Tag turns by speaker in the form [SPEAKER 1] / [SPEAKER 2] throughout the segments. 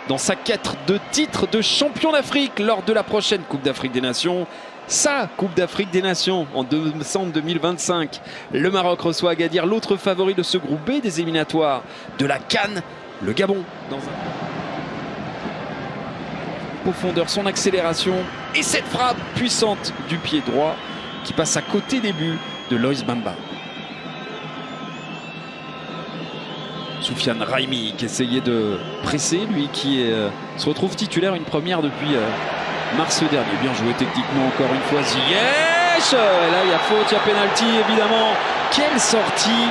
[SPEAKER 1] dans sa quête de titre de champion d'Afrique lors de la prochaine Coupe d'Afrique des Nations. Sa Coupe d'Afrique des Nations en décembre 2025. Le Maroc reçoit Agadir, l'autre favori de ce groupe B des éliminatoires de la CAN, le Gabon. Dans un profondeur, son accélération et cette frappe puissante du pied droit qui passe à côté des buts de Loïs Bamba. Soufiane Raimi qui essayait de presser, lui qui se retrouve titulaire une première depuis mars dernier. Bien joué techniquement encore une fois Ziyech. Et là il y a faute, il y a pénalty évidemment. Quelle sortie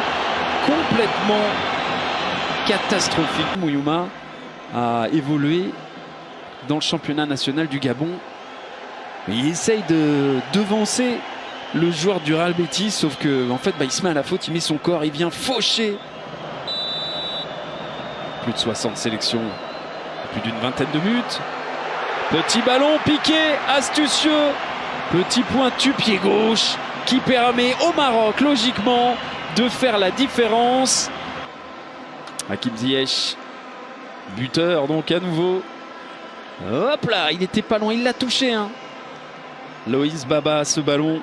[SPEAKER 1] complètement catastrophique. Mouyouma a évolué dans le championnat national du Gabon. Il essaye de devancer le joueur du Real Betis, sauf que en fait il se met à la faute, il met son corps, il vient faucher. Plus de 60 sélections, plus d'une vingtaine de buts. Petit ballon piqué, astucieux, petit pointu pied gauche qui permet au Maroc logiquement de faire la différence. Hakim Ziyech, buteur donc à nouveau. Hop là, il n'était pas loin, il l'a touché. Hein. Loïs Baba, ce ballon,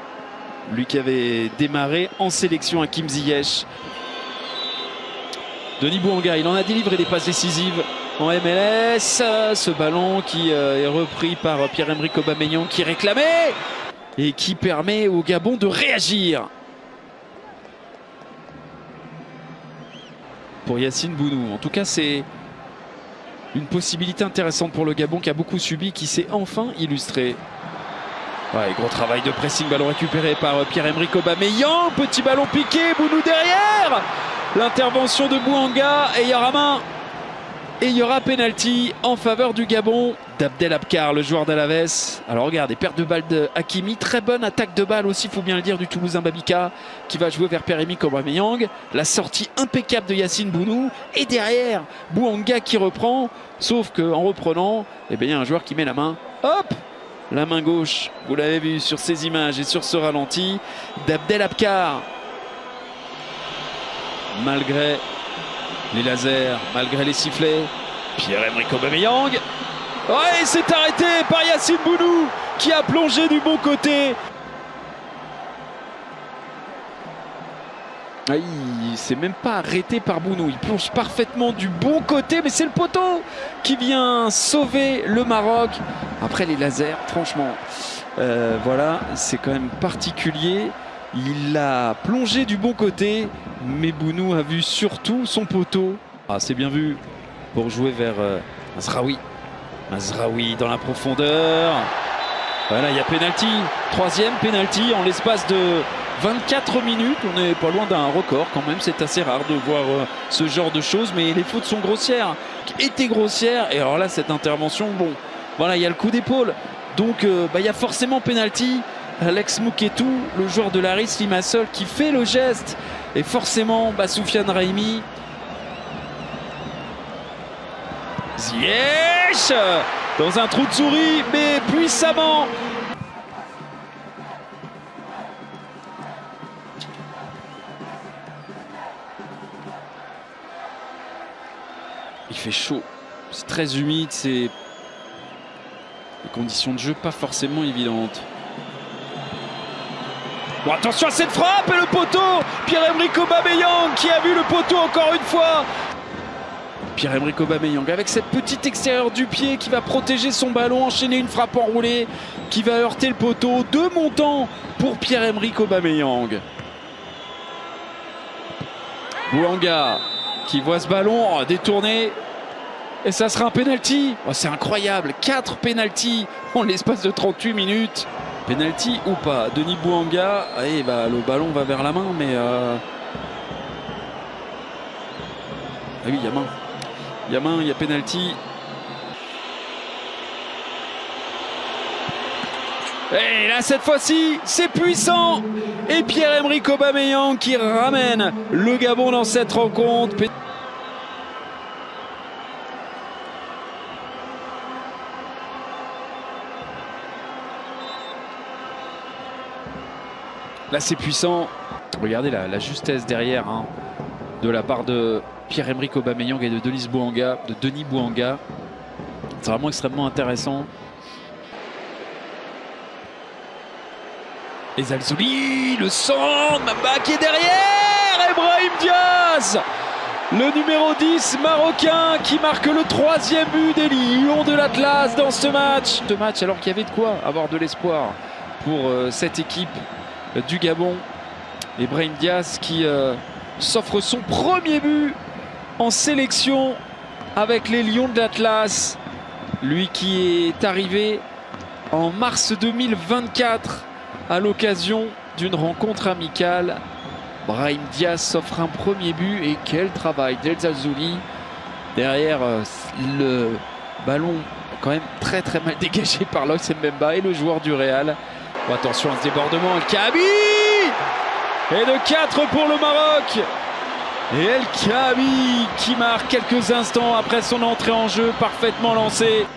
[SPEAKER 1] lui qui avait démarré en sélection. Hakim Ziyech. Denis Bouanga, il en a délivré des passes décisives en MLS. Ce ballon qui est repris par Pierre-Emerick Aubameyang qui réclamait et qui permet au Gabon de réagir. Pour Yacine Bounou, en tout cas c'est une possibilité intéressante pour le Gabon qui a beaucoup subi, qui s'est enfin illustré. Ouais, gros travail de pressing, ballon récupéré par Pierre-Emerick Aubameyang. Petit ballon piqué, Bounou derrière. L'intervention de Bouanga et il y aura main. Et il y aura pénalty en faveur du Gabon d'Abdelabkar, le joueur d'Alaves. Alors regardez, perte de balle de Hakimi. Très bonne attaque de balle aussi, il faut bien le dire, du Toulousain Babika qui va jouer vers Pierre-Emerick Aubameyang. La sortie impeccable de Yacine Bounou. Et derrière, Bouanga qui reprend. Sauf qu'en reprenant, eh bien, il y a un joueur qui met la main. Hop! La main gauche, vous l'avez vu sur ces images et sur ce ralenti, d'Abdelabkar. Malgré les lasers, malgré les sifflets, Pierre-Emerick Aubameyang. Ouais, c'est arrêté par Yacine Bounou qui a plongé du bon côté. Ah, il s'est même pas arrêté par Bounou, il plonge parfaitement du bon côté, mais c'est le poteau qui vient sauver le Maroc. Après les lasers, franchement, voilà, c'est quand même particulier. Il a plongé du bon côté, mais Bounou a vu surtout son poteau. Ah, c'est bien vu pour jouer vers Mazraoui. Mazraoui dans la profondeur. Voilà, il y a pénalty. Troisième pénalty en l'espace de 24 minutes. On n'est pas loin d'un record quand même. C'est assez rare de voir ce genre de choses, mais les fautes sont grossières. Étaient grossières. Et alors là, cette intervention, bon, voilà, il y a le coup d'épaule. Donc, il y a forcément pénalty. Alex Mouketou, le joueur de l'Aris Limassol, qui fait le geste. Et forcément, Soufiane Raimi. Ziyech dans un trou de souris, mais puissamment. Il fait chaud. C'est très humide. C'est des conditions de jeu pas forcément évidentes. Bon, attention à cette frappe et le poteau. Pierre-Emerick Aubameyang qui a vu le poteau encore une fois. Pierre-Emerick Aubameyang avec cette petite extérieure du pied qui va protéger son ballon, enchaîner une frappe enroulée qui va heurter le poteau. 2 montants pour Pierre-Emerick Aubameyang. Bouanga qui voit ce ballon détourné. Et ça sera un penalty. Oh, c'est incroyable. 4 penaltys en l'espace de 38 minutes. Penalty ou pas? Denis Bouanga, allez, le ballon va vers la main, mais ah oui, il y a main. Il y a main, il y a penalty. Et là, cette fois-ci, c'est puissant. Et Pierre-Emerick Aubameyang qui ramène le Gabon dans cette rencontre. Là, c'est puissant. Regardez la justesse derrière de la part de Pierre-Emerick Aubameyang et de Denis Bouanga. C'est vraiment extrêmement intéressant. Et Zalzouli, le centre, Mamba qui est derrière, et Brahim Diaz, le numéro 10 marocain qui marque le 3e but des Lions de l'Atlas dans ce match. Alors qu'il y avait de quoi avoir de l'espoir pour cette équipe du Gabon. Et Brahim Diaz qui s'offre son premier but en sélection avec les Lions de l'Atlas. Lui qui est arrivé en mars 2024 à l'occasion d'une rencontre amicale. Brahim Diaz s'offre un premier but et quel travail d'El Zalzouli. Derrière le ballon quand même très mal dégagé par Loïs Mbemba et le joueur du Real. Oh, attention à ce débordement, El Kaabi. Et de 4 pour le Maroc. Et El Kaabi qui marque quelques instants après son entrée en jeu parfaitement lancée.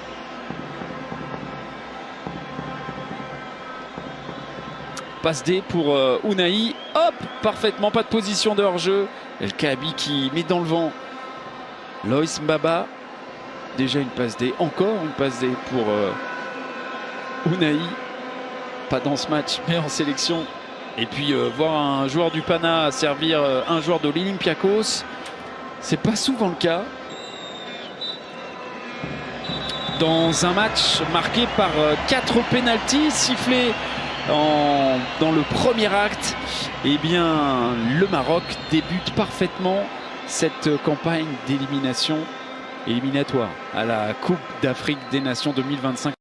[SPEAKER 1] Passe D pour Ounahi. Hop, parfaitement, pas de position de hors-jeu. El Kaabi qui met dans le vent Loïs Mbaba. Déjà une passe D, encore une passe D pour Ounahi. Pas dans ce match, mais en sélection. Et puis voir un joueur du Pana servir un joueur de l'Olympiakos, c'est pas souvent le cas. Dans un match marqué par 4 pénaltys sifflés dans le premier acte, eh bien le Maroc débute parfaitement cette campagne d'éliminatoire à la Coupe d'Afrique des Nations 2025.